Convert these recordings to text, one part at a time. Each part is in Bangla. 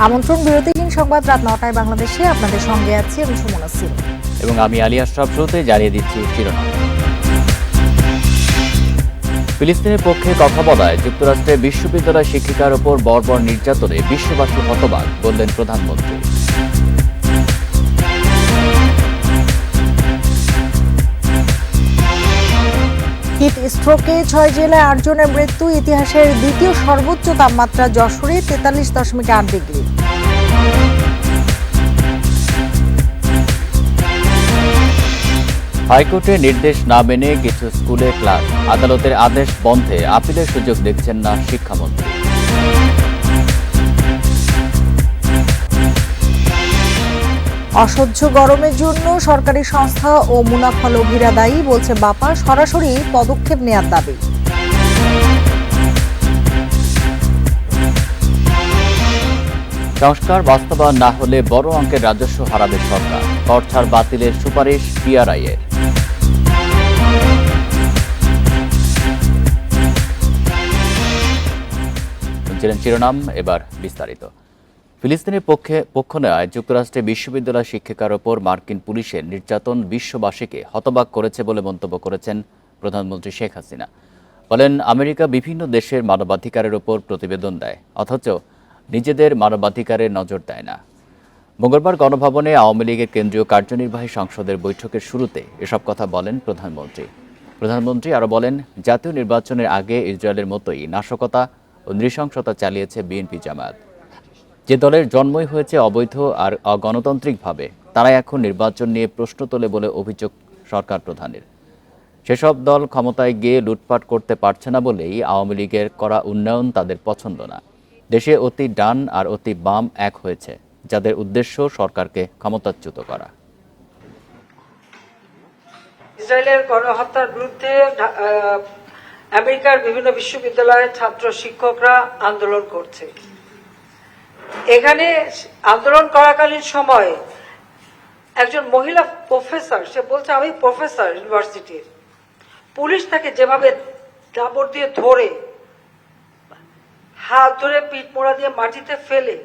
আমন্ত্রণ বিরতিহীন সংবাদ রাত ৯টায় বাংলাদেশে। আপনাদের সঙ্গে আছি আমি সুমনা সিং এবং আমি আলী আশরাফ। শুরুতে জানিয়ে দিচ্ছি শিরোনাম। ফিলিস্তিনের পক্ষে কথা বলায় যুক্তরাষ্ট্রের বিশ্ববিদ্যালয় শিক্ষিকার ওপর বর্বর নির্যাতনে বিশ্ববাসী হতবাক, বললেন প্রধানমন্ত্রী। হিট স্ট্রোকে ৬ জেলায় ৮ জনের মৃত্যু। ইতিহাসের দ্বিতীয় সর্বোচ্চ তাপমাত্রা যশোরে ৪৩.৮ ডিগ্রি। হাইকোর্টের নির্দেশ না মেনে কিছু স্কুলে ক্লাস, আদালতের আদেশ বন্ধে আপিলের সুযোগ দেখছেন না শিক্ষামন্ত্রী। অসহ্য গরমের জন্য সরকারি সংস্থা ও মুনাফালোভীরা দায়ী, বলছে বাপা। সরাসরি পদক্ষেপ নেয়ার দাবি। সংস্কার বাস্তবায়ন না হলে বড় অঙ্কের রাজস্ব হারাবে সরকার, কর ছাড় বাতিলের সুপারিশ পিআরআই-এর। শিরোনাম, এবার বিস্তারিত। ফিলিস্তিনের পক্ষ নেওয়ায় যুক্তরাষ্ট্রের বিশ্ববিদ্যালয় শিক্ষিকার ওপর মার্কিন পুলিশের নির্যাতন বিশ্ববাসীকে হতবাক করেছে বলে মন্তব্য করেছেন প্রধানমন্ত্রী শেখ হাসিনা। বলেন, আমেরিকা বিভিন্ন দেশের মানবাধিকারের ওপর প্রতিবেদন দেয়, অথচ নিজেদের মানবাধিকারের নজর দেয় না। মঙ্গলবার গণভবনে আওয়ামী লীগের কেন্দ্রীয় কার্যনির্বাহী সংসদের বৈঠকের শুরুতে এসব কথা বলেন প্রধানমন্ত্রী আরও বলেন, জাতীয় নির্বাচনের আগে ইসরায়েলের মতোই নাশকতা ও নৃশংসতা চালিয়েছে বিএনপি জামায়াত। যে দলের জন্মই হয়েছে অবৈধ আর অগণতান্ত্রিকভাবে, তারাই এখন নির্বাচন নিয়ে প্রশ্ন তোলে বলে অভিযোগ সরকার প্রধানের। সেসব দল ক্ষমতায় গিয়ে লুটপাট করতে পারছে না বলেই আওয়ামী লীগের করা উন্নয়ন তাদের পছন্দ না। দেশে অতি ডান আর অতি বাম এক হয়েছে, যাদের উদ্দেশ্য সরকারকে ক্ষমতাচ্যুত করা। ইসরায়েলের গণহত্যার বিরুদ্ধে আমেরিকার বিভিন্ন বিশ্ববিদ্যালয়ের ছাত্র শিক্ষকরা আন্দোলন করছে। এখানে আন্দোলন করাকালীন সময়ে একজন মহিলা প্রফেসর, সে বলছে আমি প্রফেসর ইউনিভার্সিটির, পুলিশ তাকে যেভাবে কাপড় দিয়ে ধরে, হাত ধরে পিঠ মোড়া দিয়ে মাটিতে ফেলে,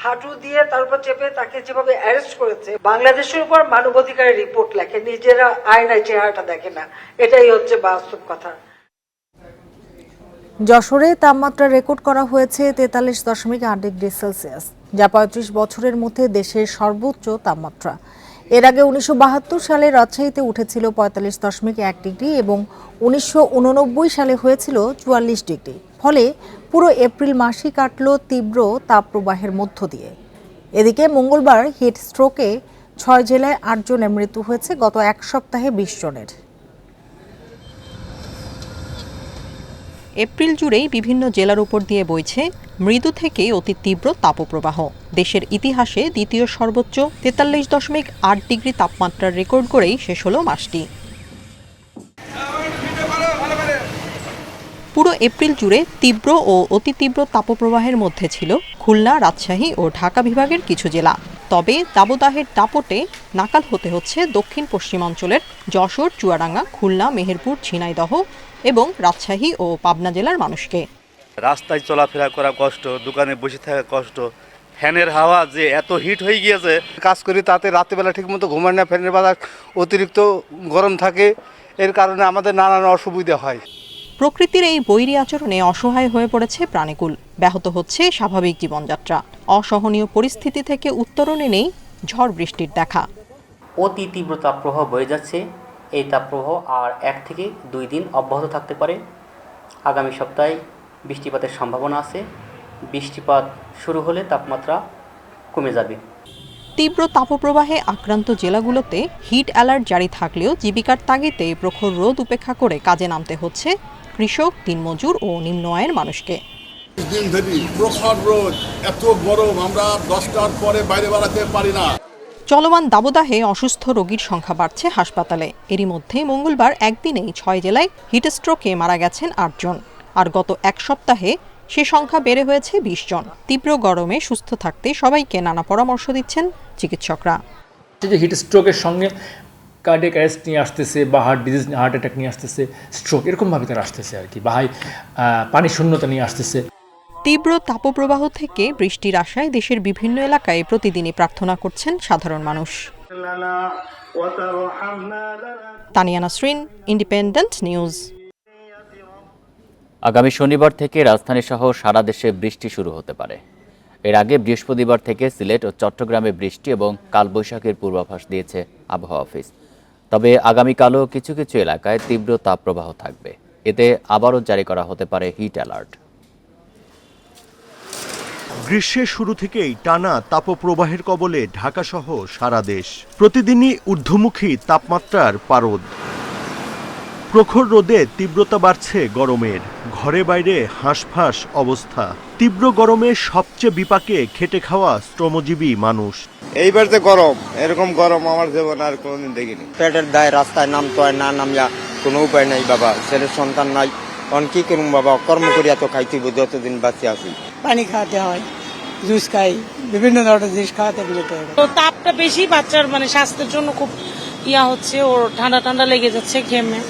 হাঁটু দিয়ে তারপর চেপে তাকে যেভাবে অ্যারেস্ট করেছে। বাংলাদেশের উপর মানবাধিকারের রিপোর্ট লেখে, নিজেরা আয়নায় চেহারাটা দেখে না। এটাই হচ্ছে বাস্তব কথা। যশোরে তাপমাত্রা রেকর্ড করা হয়েছে ৪৩.৮ ডিগ্রি সেলসিয়াস, যা ৩৫ বছরের মধ্যে দেশের সর্বোচ্চ তাপমাত্রা। এর আগে ১৯৭২ সালে রাজশাহীতে উঠেছিল ৪৫.১ ডিগ্রি এবং ১৯৮৯ সালে হয়েছিল ৪৪ ডিগ্রি। ফলে পুরো এপ্রিল মাসই কাটল তীব্র তাপপ্রবাহের মধ্য দিয়ে। এদিকে মঙ্গলবার হিট স্ট্রোকে ৬ জেলায় ৮ জনের মৃত্যু হয়েছে, গত এক সপ্তাহে ২০ জনের। এপ্রিল জুড়েই বিভিন্ন জেলার উপর দিয়ে বইছে মৃদু থেকে অতি তীব্র তাপপ্রবাহ। দেশের ইতিহাসে দ্বিতীয় সর্বোচ্চ ৪৩.৮ ডিগ্রি তাপমাত্রার রেকর্ড করেই শেষ হলো মাসটি। পুরো এপ্রিল জুড়ে তীব্র ও অতি তীব্র তাপপ্রবাহের মধ্যে ছিল খুলনা, রাজশাহী ও ঢাকা বিভাগের কিছু জেলা। তবে দাবদাহের দাপটে নাকাল হতে হচ্ছে দক্ষিণ পশ্চিমাঞ্চলের যশোর, চুয়াডাঙ্গা, খুলনা, মেহেরপুর, ঝিনাইদহ এবং রাজশাহী ও পাবনা জেলার মানুষকে। রাস্তায় চলাফেরা করা কষ্ট, দোকানে বসে থাকা কষ্ট, ফ্যানের হাওয়া যে এত হিট হয়ে গিয়েছে। কাজ করি তাতে রাত্রিবেলা ঠিকমতো ঘুমায় না, ফ্যানের বাতাস অতিরিক্ত গরম থাকে, এর কারণে আমাদের নানান অসুবিধা হয়। প্রকৃতির এই বৈরী আচরণে অসহায় হয়ে পড়েছে প্রাণীকুল, ব্যাহত হচ্ছে স্বাভাবিক জীবনযাত্রা। অসহনীয় পরিস্থিতি থেকে উত্তরণে নেই ঝড় বৃষ্টির দেখা। অতি তীব্র তাপপ্রবাহ বয়ে যাচ্ছে। এই তাপপ্রবাহ আর ১ থেকে ২ দিন অব্যাহত থাকতে পারে। আগামী সপ্তাহে বৃষ্টিপাতের সম্ভাবনা আছে। বৃষ্টিপাত শুরু হলে তাপমাত্রা কমে যাবে। তীব্র তাপপ্রবাহে আক্রান্ত জেলাগুলোতে হিট অ্যালার্ট জারি থাকলেও জীবিকার তাগিদে প্রখর রোদ উপেক্ষা করে কাজে নামতে হচ্ছে কৃষক, দিনমজুর ও নিম্ন আয়ের মানুষকে। দিন ধরে প্রখর রোদ, এত গরম, আমরা 10টার পরে বাইরে বেড়াতে পারি না। চলমান দাবদাহে অসুস্থ রোগীর সংখ্যা বাড়ছে হাসপাতালে। এরই মধ্যে মঙ্গলবার একদিনেই ৬ জেলায় হিটস্ট্রোকে মারা গেছেন ৮ জন, আর গত এক সপ্তাহে সে সংখ্যা বেড়ে হয়েছে ২০ জন। তীব্র গরমে সুস্থ থাকতে সবাইকে নানা পরামর্শ দিচ্ছেন চিকিৎসকরা। যে হিটস্ট্রোকের সঙ্গে কার্ডিয়াক অ্যারেস্ট নিয়ে আসতেছে বা হার্ট ডিজিজ, হার্ট অ্যাটাক নিয়ে আসতেছে, স্ট্রোক এরকমভাবে তারা আসতেছে আর কি, বা পানি শূন্যতা নিয়ে আসতেছে। তীব্র তাপপ্রবাহ থেকে বৃষ্টির আশায় দেশের বিভিন্ন এলাকায় প্রতিদিনই প্রার্থনা করছেন সাধারণ মানুষ। Tania Nasrin, independent news. আগামী শনিবার থেকে রাজধানী সহ সারা দেশে বৃষ্টি শুরু হতে পারে। এর আগে বৃহস্পতিবার থেকে সিলেট ও চট্টগ্রামে বৃষ্টি এবং কালবৈশাখীর পূর্বাভাস দিয়েছে আবহাওয়া অফিস। তবে আগামীকালও কিছু কিছু এলাকায় তীব্র তাপপ্রবাহ থাকবে। এতে আবারও জারি করা হতে পারে হিট অ্যালার্ট। গ্রীষ্মের শুরু থেকেই টানা তাপপ্রবাহের কবলে ঢাকাসহ সারা দেশ। প্রতিদিনই ঊর্ধ্বমুখী তাপমাত্রার পারদ। প্রখর রোদে তীব্রতা বাড়ছে গরমের। ঘরে বাইরে হাঁসফাঁস অবস্থা। তীব্র গরমে সবচেয়ে বিপাকে খেটে খাওয়া শ্রমজীবী মানুষ। এইবার যে গরম, এরকম গরম আমার জীবনে আর কোনোদিন দেখিনি। পেটের দায় রাস্তায় নামতে হয়, না নামলা কোনো উপায় নাই বাবা। ছেলের সন্তান নাই, তখন কি করুন বাবা? কর্ম করিয়া তো খাইতে যতদিন বাঁচে আছি। পানি খাওয়াতে হয়, জুস খাই, বিভিন্ন ধরনের জিনিস খাওয়াতে বিরত হয়। তো তাপটা বেশি, বাচ্চার স্বাস্থ্যের জন্য খুব হচ্ছে, ওর ঠান্ডা ঠান্ডা লেগে যাচ্ছে ঘেমে।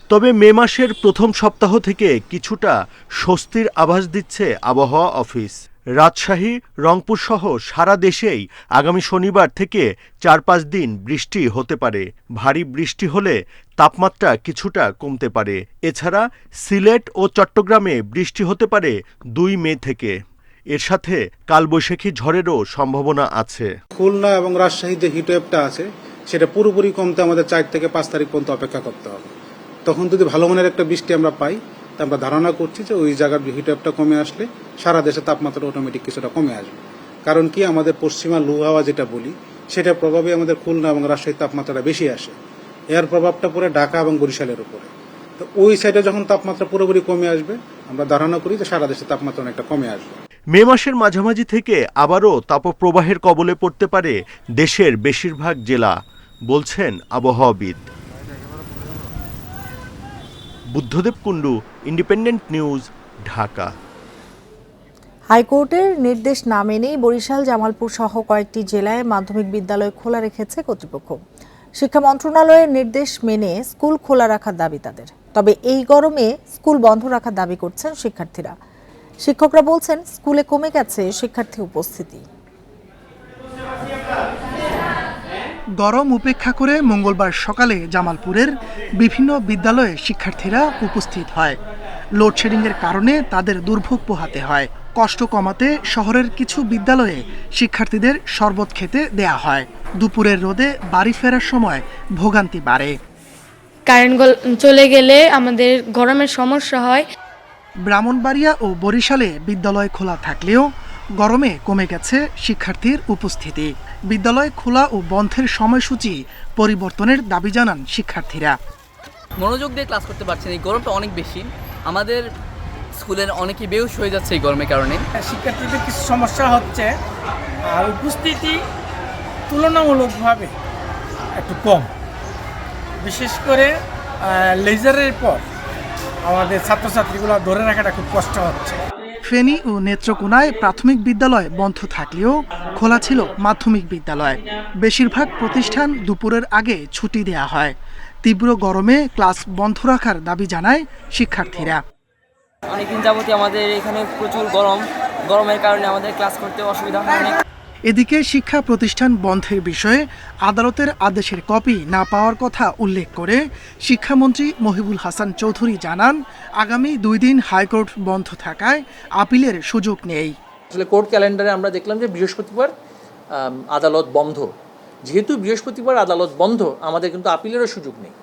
তবে মে মাসের প্রথম সপ্তাহ থেকে কিছুটা স্বস্তির আভাস দিচ্ছে আবহাওয়া অফিস। রাজশাহী, রংপুর সহ সারা দেশেই আগামী শনিবার থেকে 4-5 দিন বৃষ্টি হতে পারে। ভারী বৃষ্টি হলে তাপমাত্রা কিছুটা কমতে পারে। এছাড়া সিলেট ও চট্টগ্রামে বৃষ্টি হতে পারে 2 মে থেকে। এর সাথে কালবৈশাখী ঝড়েরও সম্ভাবনা আছে। খুলনা এবং রাজশাহীতে হিটওয়েভটা আছে, সেটা পুরোপুরি কমতে আমাদের 4 থেকে 5 তারিখ পর্যন্ত অপেক্ষা করতে হবে। তখন যদি ভালো মানের একটা বৃষ্টি আমরা পাই, তা আমরা ধারণা করছি যে ওই জায়গার হিটওয়েভটা কমে আসলে সারা দেশে তাপমাত্রা অটোমেটিক কিছুটা কমে আসবে। কারণ কি, আমাদের পশ্চিমা লু হাওয়া যেটা বলি, সেটার প্রভাবে আমাদের খুলনা এবং রাজশাহীর তাপমাত্রাটা বেশি আসে। এর প্রভাবটা পড়ে ঢাকা এবং বরিশালের উপরে। তো ওই সাইডে যখন তাপমাত্রা পুরোপুরি কমে আসবে, আমরা ধারণা করি যে সারা দেশে তাপমাত্রা অনেকটা কমে আসবে। মে মাসের মাঝামাঝি থেকে আবারও তাপপ্রবাহের কবলে পড়তে পারে দেশের বেশিরভাগ জেলা, বলছেন আবহাওয়াবিদ। Buddhadeb Kundu, Independent News, Dhaka. হাইকোর্টের নির্দেশ না মেনেই বরিশাল, জামালপুর সহ কয়েকটি জেলায় মাধ্যমিক বিদ্যালয় খোলা রেখেছে কর্তৃপক্ষ। শিক্ষা মন্ত্রণালয়ের নির্দেশ মেনে স্কুল খোলা রাখার দাবি তাদের। তবে এই গরমে স্কুল বন্ধ রাখার দাবি করছেন শিক্ষার্থীরা। শিক্ষকরা বলছেন স্কুলে কমে গেছে শিক্ষার্থী উপস্থিতি। গরম উপেক্ষা করে মঙ্গলবার সকালে জামালপুরের বিভিন্ন বিদ্যালয়ে শিক্ষার্থীরা উপস্থিত হয়। লোডশেডিংয়ের কারণে তাদের দুর্ভোগ পোহাতে হয়। কষ্ট কমাতে শহরের কিছু বিদ্যালয়ে শিক্ষার্থীদের শরবত খেতে দেয়া হয়। দুপুরের রোদে বাড়ি ফেরার সময় ভোগান্তি বাড়ে। কারেন্ট চলে গেলে আমাদের গরমের সমস্যা হয়। ব্রাহ্মণবাড়িয়া ও বরিশালে বিদ্যালয় খোলা থাকলেও গরমে কমে গেছে শিক্ষার্থীর উপস্থিতি। বিদ্যালয় খোলা ও বন্ধের সময়সূচি পরিবর্তনের দাবি জানান শিক্ষার্থীরা। মনোযোগ দিয়ে ক্লাস করতে পারছেন, এই গরমটা অনেক বেশি। আমাদের স্কুলের অনেকেই বেহুশ হয়ে যাচ্ছে এই গরমের কারণে। শিক্ষার্থীদের কিছু সমস্যা হচ্ছে, আর উপস্থিতি তুলনামূলকভাবে একটু কম। বিশেষ করে লেজারের পর আমাদের ছাত্রছাত্রীগুলো ধরে রাখাটা খুব কষ্ট হচ্ছে। ফেনী ও নেত্রকোনায় প্রাথমিক বিদ্যালয় বন্ধ থাকলেও খোলা ছিল মাধ্যমিক বিদ্যালয়। বেশিরভাগ প্রতিষ্ঠান দুপুরের আগে ছুটি দেয়া হয়। তীব্র গরমে ক্লাস বন্ধ রাখার দাবি জানায় শিক্ষার্থীরা। অনেকদিন যাবতীয় আমাদের এখানে প্রচুর গরমের কারণে আমাদের ক্লাস করতে অসুবিধা হয়। এদিকে শিক্ষা প্রতিষ্ঠান বন্ধের বিষয়ে আদালতের আদেশের কপি না পাওয়ার কথা উল্লেখ করে শিক্ষামন্ত্রী মহিবুল হাসান চৌধুরী জানান, আগামী 2 দিন হাইকোর্ট বন্ধ থাকায় আপিলের সুযোগ নেই। আসলে কোর্ট ক্যালেন্ডারে আমরা দেখলাম যে বৃহস্পতিবার আদালত বন্ধ। যেহেতু বৃহস্পতিবার আদালত বন্ধ, আমাদের কিন্তু আপিলেরও সুযোগ নেই।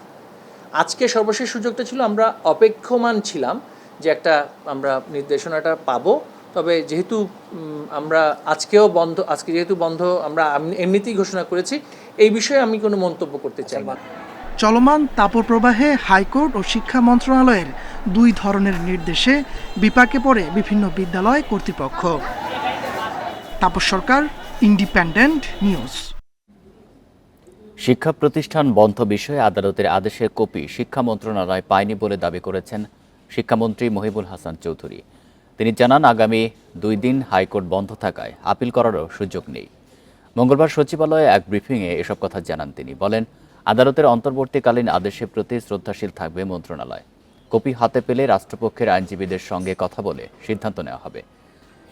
আজকে সর্বশেষ সুযোগটা ছিল, আমরা অপেক্ষমান ছিলাম যে আমরা নির্দেশনাটা পাবো। তবে যেহেতু আমরা আজকে যেহেতু বন্ধ আমরা এমনিতেই ঘোষণা করেছি, এই বিষয়ে আমি কোনো মন্তব্য করতে চাই না। চলমান তাপপ্রবাহে হাইকোর্ট ও শিক্ষা মন্ত্রণালয়ের 2 ধরনের নির্দেশে বিপাকে পড়ে বিভিন্ন বিদ্যালয় কর্তৃপক্ষ। তাপস সরকার, ইন্ডিপেন্ডেন্ট নিউজ। শিক্ষা প্রতিষ্ঠান বন্ধ বিষয়ে আদালতের আদেশের কপি শিক্ষা মন্ত্রণালয় পায়নি বলে দাবি করেছেন শিক্ষামন্ত্রী মহিবুল হাসান চৌধুরী। তিনি জানান, আগামী 2 দিন হাইকোর্ট বন্ধ থাকায় আপিল করারও সুযোগ নেই। মঙ্গলবার সচিবালয়ে এক ব্রিফিংয়ে এসব কথা জানান তিনি। বলেন, আদালতের অন্তর্বর্তীকালীন আদেশের প্রতি শ্রদ্ধাশীল থাকবে মন্ত্রণালয়। কপি হাতে পেলে রাষ্ট্রপক্ষের আইনজীবীদের সঙ্গে কথা বলে সিদ্ধান্ত নেওয়া হবে।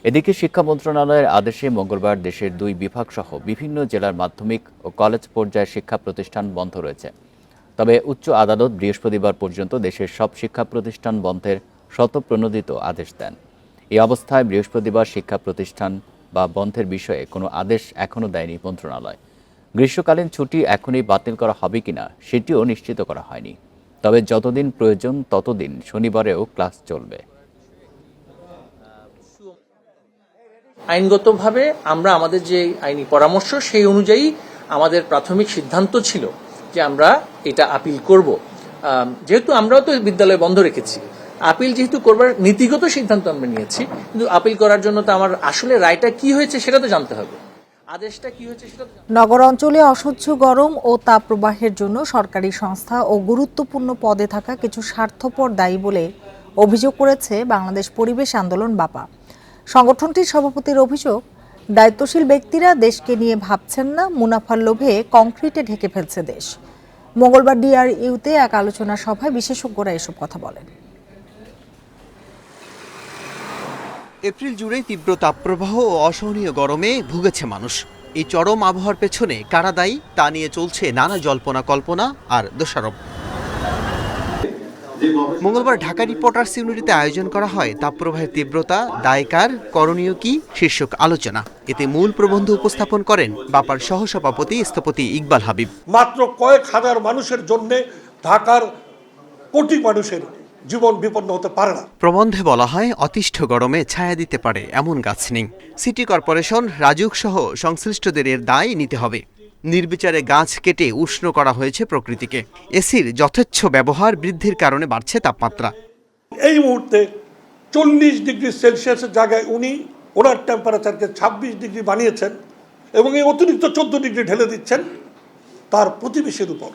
এদিকে শিক্ষা মন্ত্রণালয়ের আদেশে মঙ্গলবার দেশের 2 বিভাগসহ বিভিন্ন জেলার মাধ্যমিক ও কলেজ পর্যায়ের শিক্ষা প্রতিষ্ঠান বন্ধ রয়েছে। তবে উচ্চ আদালত বৃহস্পতিবার পর্যন্ত দেশের সব শিক্ষা প্রতিষ্ঠান বন্ধের স্বতঃপ্রণোদিত আদেশ দেন। এই অবস্থায় বৃহস্পতিবার শিক্ষা প্রতিষ্ঠান বা বন্ধের বিষয়ে কোনো আদেশ এখনও দেয়নি মন্ত্রণালয়। গ্রীষ্মকালীন ছুটি এখনই বাতিল করা হবে কিনা সেটিও নিশ্চিত করা হয়নি। তবে যতদিন প্রয়োজন ততদিন শনিবারেও ক্লাস চলবে। আইনগতভাবে আমরা আমাদের যে আইনি পরামর্শ সেই অনুযায়ী আমাদের প্রাথমিক সিদ্ধান্ত ছিল যে আমরা এটা আপিল করব। যেহেতু আমরাও তো বিদ্যালয় বন্ধ রেখেছি, আপিল যেহেতু করবার নীতিগত সিদ্ধান্ত আমরা নিয়েছি, কিন্তু আপিল করার জন্য তো আমার আসলে রায়টা কি হয়েছে সেটা তো জানতে হবে, আদেশটা কি হয়েছে সেটা। নগর অঞ্চলে অসহ্য গরম ও তাপপ্রবাহের জন্য সরকারি সংস্থা ও গুরুত্বপূর্ণ পদে থাকা কিছু স্বার্থপর দায়ী বলে অভিযোগ করেছে বাংলাদেশ পরিবেশ আন্দোলন বাপা। সংগঠনটির সভাপতির অভিযোগ, দায়িত্বশীল ব্যক্তিরা দেশকে নিয়ে ভাবছেন না, মুনাফার লোভে কংক্রিটে ঢেকে ফেলছে দেশ। মঙ্গলবার ডিআরইউতে এক আলোচনা সভায় বিশেষজ্ঞরা এসব কথা বলেন। এপ্রিল জুড়ে তীব্র তাপপ্রবাহ ও অসহনীয় গরমে ভুগেছে মানুষ। এই চরম আবহাওয়ার পেছনে কারা দায়ী তা নিয়ে চলছে নানা জল্পনা কল্পনা আর দোষারোপ। মঙ্গলবার ঢাকা রিপোর্টার্স ইউনিটিতে আয়োজন করা হয় তাপপ্রবাহের তীব্রতা, দায়কার, করণীয় কি শীর্ষক আলোচনা। এতে মূল প্রবন্ধ উপস্থাপন করেন বাপার সহসভাপতি স্থপতি ইকবাল হাবিব। মাত্র কয়েক হাজার মানুষের জন্য ঢাকার কোটি মানুষের জীবন বিপন্ন হতে পারে না। প্রবন্ধে বলা হয়, অতিষ্ঠ গরমে ছায়া দিতে পারে এমন গাছ নেই। সিটি কর্পোরেশন, রাজুক সহ সংশ্লিষ্টদের এর দায় নিতে হবে। নির্বিচারে গাছ কেটে উষ্ণ করা হয়েছে প্রকৃতিকে। এসির যথেচ্ছ ব্যবহার বৃদ্ধির কারণে বাড়ছে তাপমাত্রা। এই মুহূর্তে 40 ডিগ্রি সেলসিয়াসের জায়গায় উনি ওনার টেম্পারেচারকে 26 ডিগ্রি বানিয়েছেন এবং এই অতিরিক্ত 14 ডিগ্রি ঢেলে দিচ্ছেন তার প্রতিবেশীর উপর।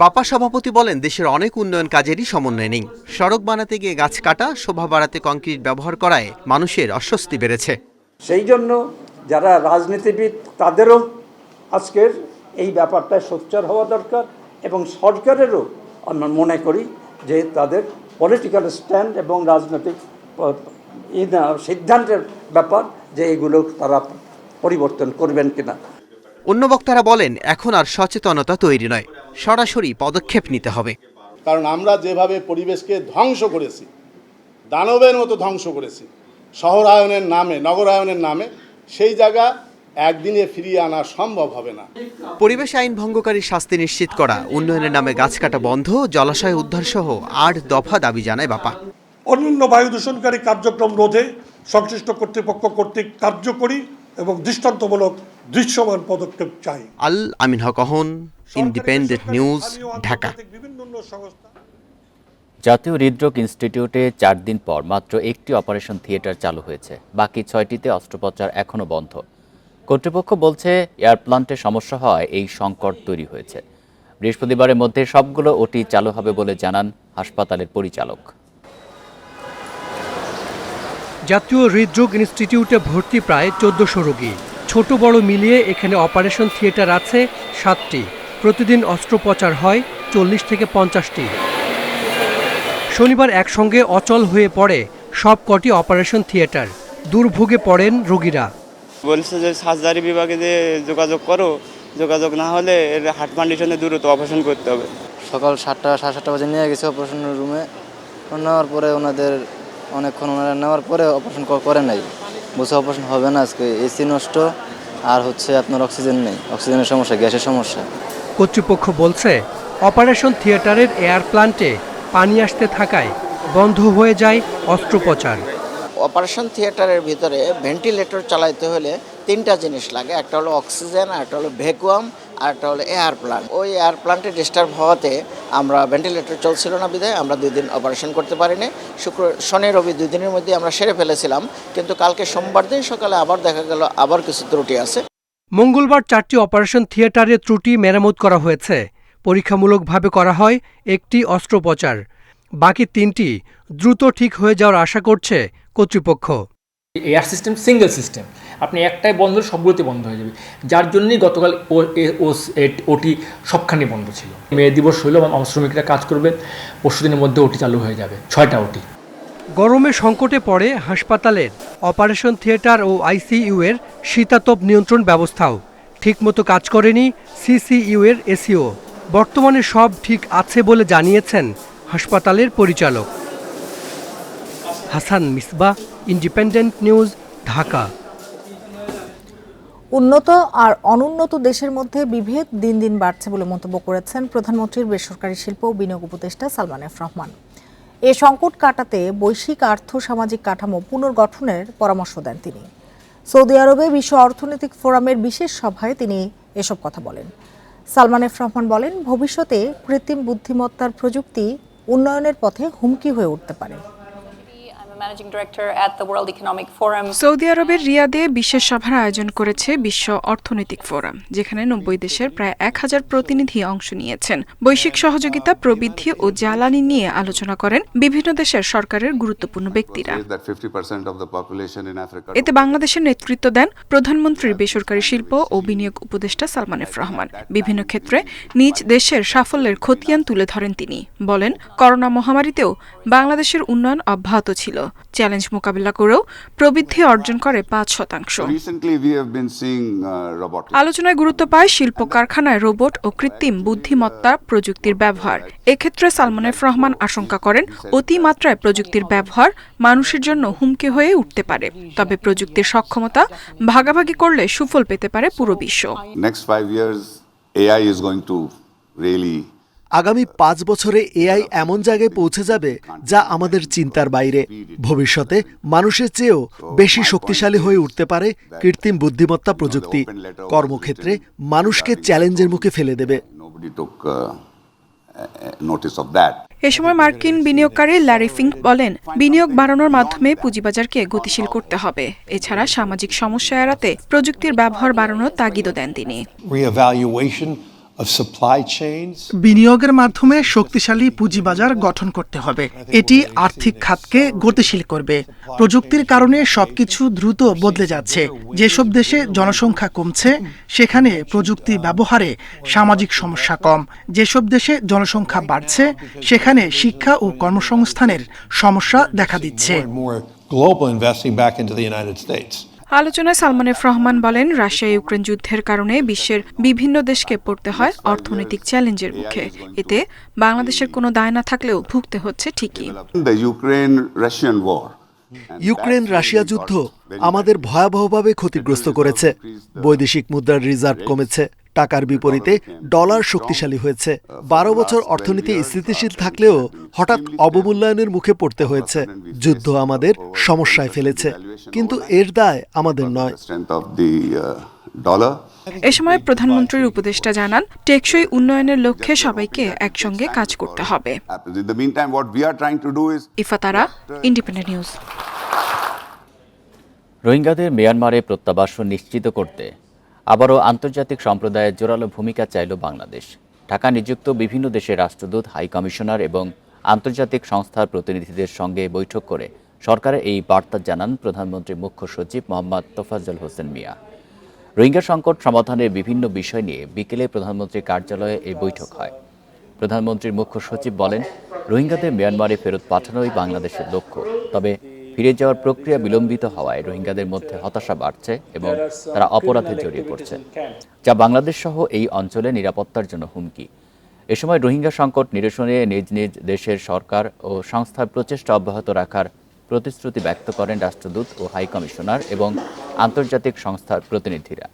বাপা সভাপতি বলেন, দেশের অনেক উন্নয়ন কাজেরই সমন্বয় নেই। সড়ক বানাতে গিয়ে গাছ কাটা, শোভা বাড়াতে কংক্রিট ব্যবহার করায় মানুষের অস্বস্তি বেড়েছে। সেই জন্য যারা রাজনীতিবিদ তাদেরও আজকের এই ব্যাপারটায় সোচ্চার হওয়া দরকার এবং সরকারেরও আমরা মনে করি যে তাদের পলিটিক্যাল স্ট্যান্ড এবং রাজনৈতিক সিদ্ধান্তের ব্যাপার যে এগুলো তারা পরিবর্তন করবেন কিনা। অন্য বক্তারা বলেন, এখন আর সচেতনতা তৈরি নয়, সরাসরি পদক্ষেপ নিতে হবে। কারণ আমরা যেভাবে পরিবেশকে ধ্বংস করেছি, দানবের মতো ধ্বংস করেছি শহরায়নের নামে, নগরায়নের নামে, সেই জায়গা একদিনে ফিরিয়ে আনা সম্ভব হবে না। পরিবেশ আইন ভঙ্গকারী শাস্তি নিশ্চিত করা, উন্নয়নের নামে গাছ কাটা বন্ধ, জলাশয় উদ্ধার সহ 8 দফা দাবি জানায় বাপা। অন্যান্য বায়ু দূষণকারী কার্যক্রম রোধে সংশ্লিষ্ট কর্তৃপক্ষ কর্তৃক কার্যকরী এবং দৃষ্টান্তমূলক দৃশ্যমান পদক্ষেপ চাই। আল আমিন হক, ইন্ডিপেন্ডেন্ট নিউজ, ঢাকা। জাতীয় হৃদরোগ ইনস্টিটিউটে 4 দিন পর মাত্র একটি অপারেশন থিয়েটার চালু হয়েছে। বাকি 6টিতে অস্ত্রোপচার এখনও বন্ধ। কর্তৃপক্ষ বলছে, এয়ার প্লান্টে সমস্যা হওয়ায় এই সংকট তৈরি হয়েছে। বৃহস্পতিবারের মধ্যে সবগুলো ওটি চালু হবে বলে জানান হাসপাতালের পরিচালক। জাতীয় হৃদরোগ ইনস্টিটিউটে ভর্তি প্রায় 1400 রোগী। ছোট বড় মিলিয়ে এখানে অপারেশন থিয়েটার আছে 7টি। প্রতিদিন অস্ত্রোপচার হয় 40 থেকে 50টি। শনিবার একসঙ্গে অচল হয়ে পড়ে সব কটি অপারেশন থিয়েটার। দুর্ভোগে পড়েন রোগীরা। বলছে যে সার্জারি বিভাগে যে যোগাযোগ করো, যোগাযোগ না হলে এর হার্ট কন্ডিশনে দ্রুত অপারেশন করতে হবে। সকাল 7টা সাড়ে 7টা বাজে নিয়ে গেছে অপারেশনের রুমে। নেওয়ার পরে ওনাদের অনেকক্ষণ নেওয়ার পরে অপারেশন করে নাই, বলছে অপারেশন হবে না আজকে, এসি নষ্ট আর হচ্ছে আপনার অক্সিজেন নেই, অক্সিজেনের সমস্যা, গ্যাসের সমস্যা। কর্তৃপক্ষ বলছে, অপারেশন থিয়েটারের এয়ার প্লান্টে পানি আসতে থাকায় বন্ধ হয়ে যায় অস্ত্রোপচার। অপারেশন থিয়েটারের ভিতরে ভেন্টিলেটর চালাইতে হলে 3টা জিনিস লাগে, একটা হলো অক্সিজেন, একটা হলো ভ্যাকুয়াম, আর একটা হলো এয়ার প্লান্ট। ওই এয়ার প্লান্টে ডিস্টার্ব হওয়াতে আমরা ভেন্টিলেটর চলছিল না বিধায় আমরা 2 দিন অপারেশন করতে পারিনি। শনি রবি 2 দিনের মধ্যে আমরা সেরে ফেলেছিলাম, কিন্তু কালকে সোমবার দিন সকালে আবার দেখা গেল আবার কিছু ত্রুটি আছে। মঙ্গলবার 4টি অপারেশন থিয়েটারের ত্রুটি মেরামত করা হয়েছে। পরীক্ষামূলকভাবে করা হয় একটি অস্ত্রোপচার। বাকি 3টি দ্রুত ঠিক হয়ে যাওয়ার আশা করছে কর্তৃপক্ষ। এয়ার সিস্টেম সিঙ্গেল সিস্টেম, আপনি একটাই বন্ধ সবগুলোতে বন্ধ হয়ে যাবে, যার জন্যই গতকাল ওটি সবখানে বন্ধ ছিল। মে দিবস হইল, আমার শ্রমিকরা কাজ করবে, পরশু দিনের মধ্যে ওটি চালু হয়ে যাবে, 6টা ওটি। গরমে সংকটে পড়ে হাসপাতালের অপারেশন থিয়েটার ও আইসিইউ এর শীতাতপ নিয়ন্ত্রণ ব্যবস্থাও ঠিকমতো কাজ করেনি সিসিইউ এর এসিও। বর্তমানে সব ঠিক আছে বলে জানিয়েছেন হাসপাতালের পরিচালক। Hasan Misbah, independent News, Dhaka. উন্নত আর অনুন্নত দেশের মধ্যে বিভেদ দিন দিন বাড়ছে বলে মন্তব্য করেছেন প্রধানমন্ত্রীর বেসরকারি শিল্প ও বিনিয়োগ উপদেষ্টা সালমান এফ রহমান। এ সংকট কাটাতে বৈশ্বিক আর্থ সামাজিক কাঠামো পুনর্গঠনের পরামর্শ দেন তিনি। সৌদি আরবে বিশ্ব অর্থনৈতিক ফোরামের বিশেষ সভায় তিনি এসব কথা বলেন। সালমান এফ রহমান বলেন, ভবিষ্যতে কৃত্রিম বুদ্ধিমত্তার প্রযুক্তি উন্নয়নের পথে হুমকি হয়ে উঠতে পারে। সৌদি আরবের রিয়াদে বিশেষ সভার আয়োজন করেছে বিশ্ব অর্থনৈতিক ফোরাম, যেখানে 90 দেশের প্রায় 1000 প্রতিনিধি অংশ নিয়েছেন। বৈশ্বিক সহযোগিতা, প্রবৃদ্ধি ও জ্বালানি নিয়ে আলোচনা করেন বিভিন্ন দেশের সরকারের গুরুত্বপূর্ণ ব্যক্তিরা। এতে বাংলাদেশের নেতৃত্ব দেন প্রধানমন্ত্রীর বেসরকারি শিল্প ও বিনিয়োগ উপদেষ্টা সালমান এফ রহমান। বিভিন্ন ক্ষেত্রে নিজ দেশের সাফল্যের খতিয়ান তুলে ধরেন তিনি। বলেন, করোনা মহামারীতেও বাংলাদেশের উন্নয়ন অব্যাহত ছিল। চ্যালেঞ্জ মোকাবিলা করেও প্রবৃদ্ধি অর্জন করে 5%। আলোচনায় গুরুত্ব পায় শিল্প কারখানায় রোবট ও কৃত্রিম বুদ্ধিমত্তা প্রযুক্তির ব্যবহার। এক্ষেত্রে সালমান এফ রহমান আশঙ্কা করেন, অতিমাত্রায় প্রযুক্তির ব্যবহার মানুষের জন্য হুমকি হয়ে উঠতে পারে। তবে প্রযুক্তির সক্ষমতা ভাগাভাগি করলে সুফল পেতে পারে পুরো বিশ্ব। আগামী 5 বছরে এআই এমন জায়গায় পৌঁছে যাবে যা আমাদের চিন্তার বাইরে। ভবিষ্যতে মানুষের চেয়েও বেশি শক্তিশালী হয়ে উঠতে পারে কৃত্রিম বুদ্ধিমত্তা প্রযুক্তি। কর্মক্ষেত্রে মানুষকে চ্যালেঞ্জের মুখে ফেলে দেবে। এ সময় মার্কিন বিনিয়োগকারী ল্যারি ফিঙ্ক বলেন, বিনিয়োগ বাড়ানোর মাধ্যমে পুঁজিবাজারকে গতিশীল করতে হবে। এছাড়া সামাজিক সমস্যা এড়াতে প্রযুক্তির ব্যবহার বাড়ানোর তাগিদও দেন তিনি। বিনিয়োগের মাধ্যমে শক্তিশালী পুঁজিবাজার গঠন করতে হবে। এটি আর্থিক খাতকে গতিশীল করবে। প্রযুক্তির কারণে সবকিছু দ্রুত বদলে যাচ্ছে। যেসব দেশে জনসংখ্যা কমছে সেখানে প্রযুক্তি ব্যবহারে সামাজিক সমস্যা কম। যেসব দেশে জনসংখ্যা বাড়ছে সেখানে শিক্ষা ও কর্মসংস্থানের সমস্যা দেখা দিচ্ছে। আলোচনায় সালমান এফ রহমান বলেন, রাশিয়া ইউক্রেন যুদ্ধের কারণে বিশ্বের বিভিন্ন দেশকে পড়তে হয় অর্থনৈতিক চ্যালেঞ্জের মুখে। এতে বাংলাদেশের কোনো দায় না থাকলেও ভুগতে হচ্ছে ঠিকই। ইউক্রেন রাশিয়া যুদ্ধ আমাদের ভয়াবহভাবে ক্ষতিগ্রস্ত করেছে। বৈদেশিক মুদ্রার রিজার্ভ কমেছে, টাকার বিপরীতে ডলার শক্তিশালী হয়েছে। 12 বছর অর্থনীতি স্থিতিশীল থাকলেও হঠাৎ অবমূল্যায়নের মুখে পড়তে হয়েছে। যুদ্ধ আমাদের সমস্যায় ফেলেছে, কিন্তু এর দায় আমাদের নয়। এ সময় প্রধানমন্ত্রীর উপদেষ্টা জানান, টেকসই উন্নয়নের লক্ষ্যে সবাইকে একসঙ্গে কাজ করতে হবে। ইফাতারা, ইন্ডিপেন্ডেন্ট নিউজ। রোহিঙ্গাদের মিয়ানমারে প্রত্যাবাসন নিশ্চিত করতে আবারও আন্তর্জাতিক সম্প্রদায়ের জোরালো ভূমিকা চাইল বাংলাদেশ। ঢাকা নিযুক্ত বিভিন্ন দেশের রাষ্ট্রদূত, হাই কমিশনার এবং আন্তর্জাতিক সংস্থার প্রতিনিধিদের সঙ্গে বৈঠক করে সরকারের এই বার্তা জানান প্রধানমন্ত্রীর মুখ্য সচিব মোহাম্মদ তোফাজ্জল হোসেন মিয়া। রোহিঙ্গা সংকট সমাধানের বিভিন্ন বিষয় নিয়ে বিকেলে প্রধানমন্ত্রীর কার্যালয়ে এই বৈঠক হয়। প্রধানমন্ত্রীর মুখ্য সচিব বলেন, রোহিঙ্গাদের মিয়ানমারে ফেরত পাঠানোই বাংলাদেশের লক্ষ্য। তবে ফিরে যাওয়ার প্রক্রিয়া বিলম্বিত হওয়ায় রোহিঙ্গাদের মধ্যে হতাশা বাড়ছে এবং তারা অপরাধে জড়িয়ে পড়ছে, যা বাংলাদেশ সহ এই অঞ্চলে নিরাপত্তার জন্য হুমকি। এ সময় রোহিঙ্গা সংকট নিরসনে নিজ নিজ দেশের সরকার ও সংস্থার প্রচেষ্টা অব্যাহত রাখার প্রতিশ্রুতি ব্যক্ত করেন রাষ্ট্রদূত ও হাই কমিশনার এবং আন্তর্জাতিক সংস্থার প্রতিনিধিরা।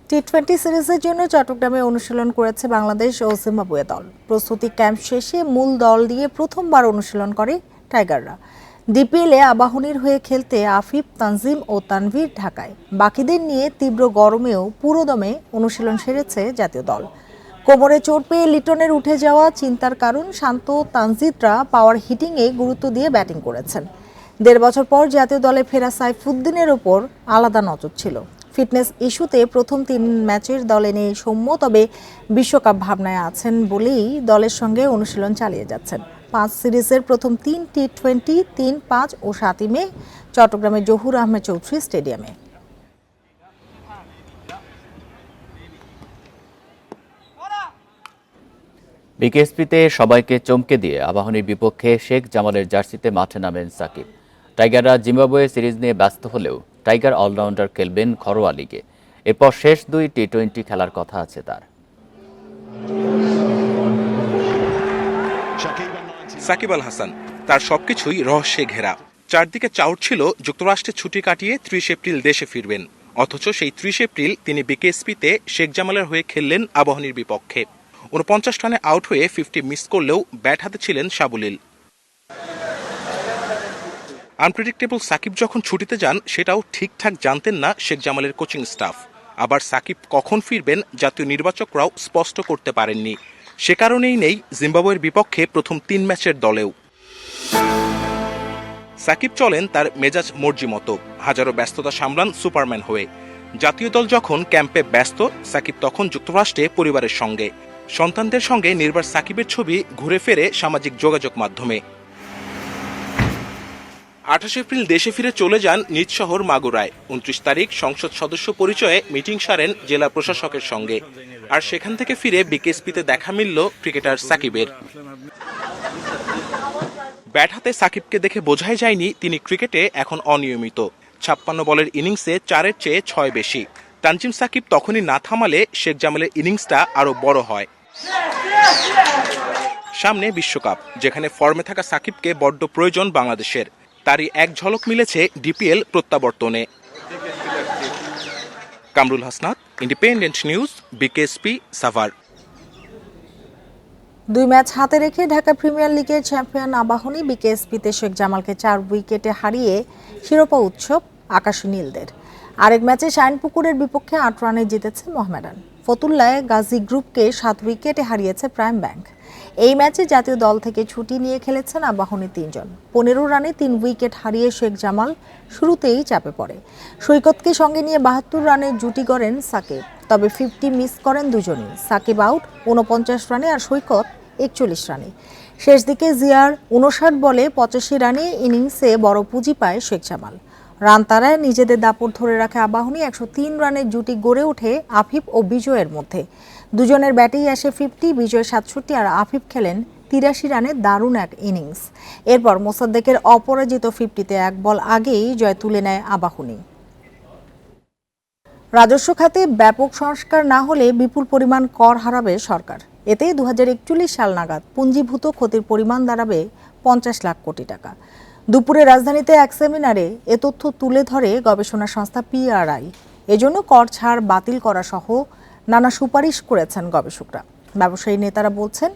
টি20 সিরিজের জন্য চট্টগ্রামে অনুশীলন করেছে বাংলাদেশ ও জিম্বাবুয়ে দল। প্রস্তুতি ক্যাম্প শেষে মূল দল দিয়ে প্রথমবার অনুশীলন করে টাইগাররা। ডিপিএলে আবাহনীর হয়ে খেলতে আফিফ, তানজিম ও তানভীর ঢাকায়। বাকিদের নিয়ে তীব্র গরমেও পুরোদমে অনুশীলন সেরেছে জাতীয় দল। কোমরে চোট পেয়ে লিটনের উঠে যাওয়া চিন্তার কারণ, শান্ত তানজিদরা পাওয়ার হিটিংয়ে গুরুত্ব দিয়ে ব্যাটিং করেছেন। 1.5 বছর পর জাতীয় দলে ফেরা সাইফুদ্দিনের ওপর আলাদা নজর ছিল। ফিটনেস ইস্যুতে প্রথম 3 ম্যাচের দলে নেই সৌম্য, তবে বিশ্বকাপ ভাবনায় আছেন বলেই দলের সঙ্গে অনুশীলন চালিয়ে যাচ্ছেন। 5 সিরিজের প্রথম 3 টি20 3, 5 ও 7 মে চট্টগ্রামের জহুর আহমেদ চৌধুরী স্টেডিয়ামে। বিকেএসপিতে সবাইকে চমকে দিয়ে আবাহনীর বিপক্ষে শেখ জামালের জার্সিতে মাঠে নামেন সাকিব। টাইগাররা জিম্বাবুয়ে সিরিজ নিয়ে ব্যস্ত হলেও টাইগার অলরাউন্ডার খেলবেন ঘরোয়া লিগে। এরপর শেষ 2 টি-20 খেলার কথা আছে তার। সাকিব আল হাসান, তার সবকিছুই রহস্যে ঘেরা। চারদিকে চাউর ছিল যুক্তরাষ্ট্রে ছুটি কাটিয়ে 30 এপ্রিল দেশে ফিরবেন, অথচ সেই 30 এপ্রিল তিনি বিকেএসপিতে শেখ জামালের হয়ে খেললেন আবাহনীর বিপক্ষে। 49 রানে আউট হয়ে 50 মিস করলেও ব্যাট হাতে ছিলেন সাবলীল। আনপ্রেডিক্টেবল সাকিব যখন ছুটিতে যান সেটাও ঠিকঠাক জানতেন না শেখ জামালের কোচিং স্টাফ। আবার সাকিব কখন ফিরবেন জাতীয় নির্বাচকরাও স্পষ্ট করতে পারেননি। সে কারণেই নেই জিম্বাবুয়ের বিপক্ষে প্রথম 3 ম্যাচের দলেও। সাকিব চলেন তার মেজাজ মর্জি মতো, হাজারো ব্যস্ততা সামলান সুপারম্যান হয়ে। জাতীয় দল যখন ক্যাম্পে ব্যস্ত, সাকিব তখন যুক্তরাষ্ট্রে পরিবারের সঙ্গে। সন্তানদের সঙ্গে নির্বাক সাকিবের ছবি ঘুরে ফেরে সামাজিক যোগাযোগ মাধ্যমে। 28 এপ্রিল দেশে ফিরে চলে যান নিজ শহর মাগুরায়। 29 তারিখ সংসদ সদস্য পরিচয়ে মিটিং সারেন জেলা প্রশাসকের সঙ্গে। আর সেখান থেকে ফিরে বিকেএসপিতে দেখা মিলল ক্রিকেটার সাকিবের। ব্যাট হাতে সাকিবকে দেখে বোঝাই যায়নি তিনি ক্রিকেটে এখন অনিয়মিত। 56 বলের ইনিংসে 4-এর চেয়ে 6 বেশি। তানজিম সাকিব তখনই না থামালে শেখ জামালের ইনিংসটা আরো বড় হয়। সামনে বিশ্বকাপ, যেখানে ফর্মে থাকা সাকিবকে বড্ড প্রয়োজন বাংলাদেশের। তারই এক ঝলক মিলেছে ডিপিএল প্রত্যাবর্তনে। Kamrul Hasnat, Independent News, BKSP, Savar. 2 match হাতে রেখে ঢাকা প্রিমিয়ার লিগের চ্যাম্পিয়ন আবাহনী বিকেএসপিতে শেখ জামালকে 4 উইকেটে হারিয়ে শিরোপা উৎসব আকাশী নীলদের। আরেক ম্যাচে শাইনপুকুরের বিপক্ষে 8 রানে জিতেছে মোহামেডান। ফতুল্লায় গাজী গ্রুপকে 7 উইকেটে হারিয়েছে প্রাইম ব্যাংক। এই ম্যাচে জাতীয় দল থেকে ছুটি নিয়ে খেলেছেন আবাহনী 3 জন। 15 রানে 3 উইকেট হারিয়ে শেখ জামাল শুরুতেই চাপে পড়ে। সৈকতকে সঙ্গে নিয়ে 72 রানে জুটি গড়েন সাকিব, তবে 50 মিস করেন দুজনই। সাকিব আউট 49 রানে আর সৈকত 41 রানে। শেষ দিকে জিয়ার 59 বলে 85 রানে ইনিংসে বড় পুঁজি পায় শেখ জামাল। রান তারায় নিজেদের দাপট ধরে রাখে আবাহনী। 103 রানের জুটি গড়ে ওঠে আফিফ ও বিজয়ের মধ্যে। দুজনের ব্যাটেই আসে 50, বিজয় 67 আর আফিফ খেলেন 83 রানে দারুণ এক ইনিংস। এরপর মোসাদ্দেকের অপরাজিত 50-তে 1 বল আগেই জয় তুলে নেয় আবাহনী। রাজস্ব খাতে ব্যাপক সংস্কার না হলে বিপুল পরিমাণ কর হারাবে সরকার। এতে 2041 সাল নাগাদ পুঞ্জীভূত ক্ষতির পরিমাণ দাঁড়াবে 50 লাখ কোটি টাকা। দুপুরে রাজধানীতে এক সেমিনারে এ তথ্য তুলে ধরে গবেষণা সংস্থা PRI। এজন্য কর ছাড় বাতিল করা সহ নানা সুপারিশ করেছেন গবেষকরা। ব্যবসায়ী নেতারা বলছেন,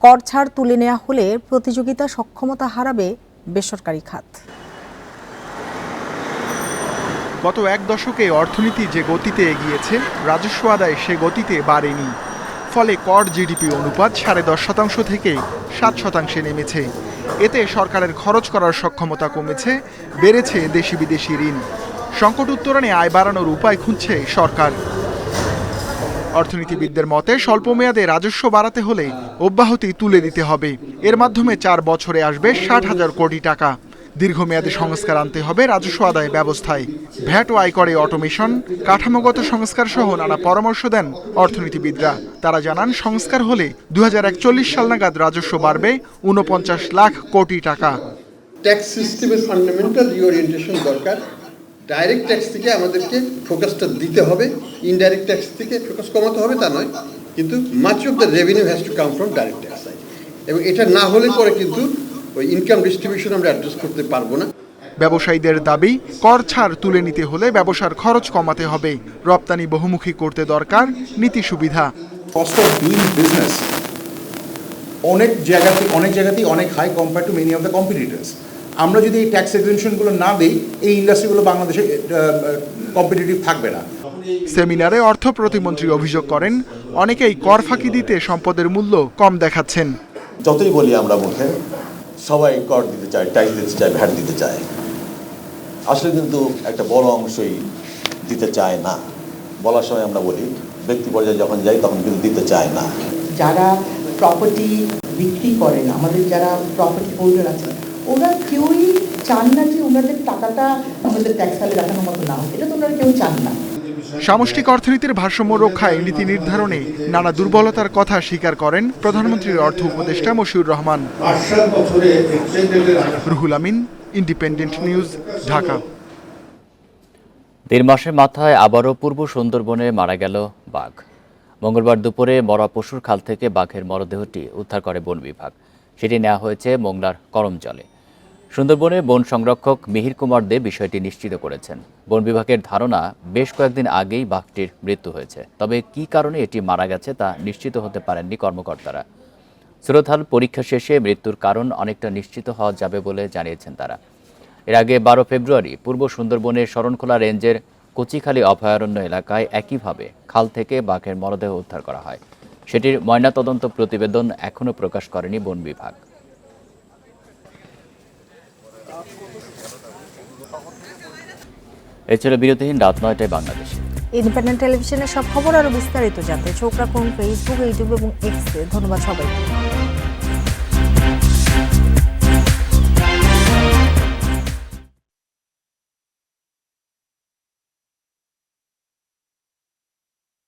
কর ছাড় তুলে নেওয়া হলে প্রতিযোগিতা সক্ষমতা হারাবে বেসরকারি খাত। গত 1 দশকে অর্থনীতি যে গতিতে এগিয়েছে, রাজস্ব আদায় সে গতিতে বাড়েনি। ফলে কর জিডিপি অনুপাত 10.5% থেকে 7% নেমেছে। এতে সরকারের খরচ করার সক্ষমতা কমেছে, বেড়েছে দেশি বিদেশি ঋণ। সংকট উত্তরণে আয় বাড়ানোর উপায় খুঁজছে সরকার। অর্থনীতিবিদদের মতে স্বল্পমেয়াদে রাজস্ব বাড়াতে হলে অব্যাহতি তুলে দিতে হবে। এর মাধ্যমে 4 বছরে আসবে 60,000 কোটি টাকা। দীর্ঘমেয়াদী সংস্কার আনতে হবে রাজস্ব আদায় ব্যবস্থায়। ভ্যাট ও আয়করে অটোমেশন, কাঠামোগত সংস্কার সহ নানা পরামর্শ দেন অর্থনীতিবিদরা। তারা জানান, সংস্কার হলে 2041 সাল নাগাদ রাজস্ব বাড়বে 49 লাখ কোটি টাকা। ট্যাক্স সিস্টেমের ফান্ডামেন্টাল রিওরিয়েন্টেশন দরকার। ডাইরেক্ট ট্যাক্স থেকে আমাদেরকে ফোকাসটা দিতে হবে, ইনডাইরেক্ট ট্যাক্স থেকে ফোকাস কমাতে হবে তা নয়, কিন্তু much of the revenue has to come from direct tax side. এবং এটা না হলে পরে কিন্তু ওই ইনকাম ডিস্ট্রিবিউশন আমরা অ্যাড্রেস করতে পারবো না। ব্যবসায়ীদের দাবি, কর ছাড় তুলে নিতে হলে ব্যবসার খরচ কমাতে হবে। রপ্তানি বহুমুখী করতে দরকার নীতি সুবিধা। কস্ট অফ ডুইং বিজনেস অনেক জায়গাতেই অনেক high compare to many of the competitors. আমরা যদি এই ট্যাক্স এক্সেমশনগুলো না দিই, এই ইন্ডাস্ট্রিগুলো বাংলাদেশে কম্পিটিটিভ থাকবে না। সেমিনারে অর্থ প্রতিমন্ত্রী অভিযোগ করেন, অনেকেই কর ফাঁকি দিতে সম্পদের মূল্য কম দেখাচ্ছেন। যতই বলি আমরা মুখে, সবাই কর দিতে চায়, ট্যাক্স দিতে চায়, ভ্যাট দিতে চায়, আসলে কিন্তু একটা বড় অংশই দিতে চায় না। বলার সময় আমরা বলি, ব্যক্তি পর্যায়ে যখন যাই তখন কিন্তু দিতে চায় না। যারা প্রপার্টি বিক্রি করেন, আমাদের যারা প্রপার্টি হোল্ডার আছে, ওরা কেউই চান না যে ওনাদের টাকাটা আমাদের ট্যাক্স ফাইলে দেখানোর মতো না হোক। এটা তো ওনারা কেউ চান না। সামষ্টিক অর্থনীতির ভারসাম্য রক্ষায় নীতি নির্ধারণে নানা দুর্বলতার কথা স্বীকার করেন প্রধানমন্ত্রীর অর্থ উপদেষ্টা মশিউর রহমান। Ruhul Amin, independent News, Dhaka. 1.5 মাসের মাথায় আবারও পূর্ব সুন্দরবনে মারা গেল বাঘ। মঙ্গলবার দুপুরে মরা পশুর খাল থেকে বাঘের মরদেহটি উদ্ধার করে বন বিভাগ। সেটি নেওয়া হয়েছে মোংলার করমজলে। সুন্দরবনে বন সংরক্ষক মিহির কুমার দে বিষয়টি নিশ্চিত করেছেন। বন বিভাগের ধারণা বেশ কয়েকদিন আগেই বাঘটির মৃত্যু হয়েছে, তবে কী কারণে এটি মারা গেছে তা নিশ্চিত হতে পারেননি কর্মকর্তারা। সুরতহাল পরীক্ষা শেষে মৃত্যুর কারণ অনেকটা নিশ্চিত হওয়া যাবে বলে জানিয়েছেন তারা। এর আগে 12 ফেব্রুয়ারি পূর্ব সুন্দরবনের শরণখোলা রেঞ্জের কচিখালী অভয়ারণ্য এলাকায় একইভাবে খাল থেকে বাঘের মরদেহ উদ্ধার করা হয়। সেটির ময়নাতদন্ত প্রতিবেদন এখনও প্রকাশ করেনি বন বিভাগ। এই ছিল বিরতিহীন রাত 9টায় বাংলাদেশে। ইন্ডিপেন্ডেন্ট টেলিভিশনের সব খবর আরও বিস্তারিত জানতে চোখ রাখুন ফেসবুক, ইউটিউব এবং এক্সে। ধন্যবাদ সবাইকে।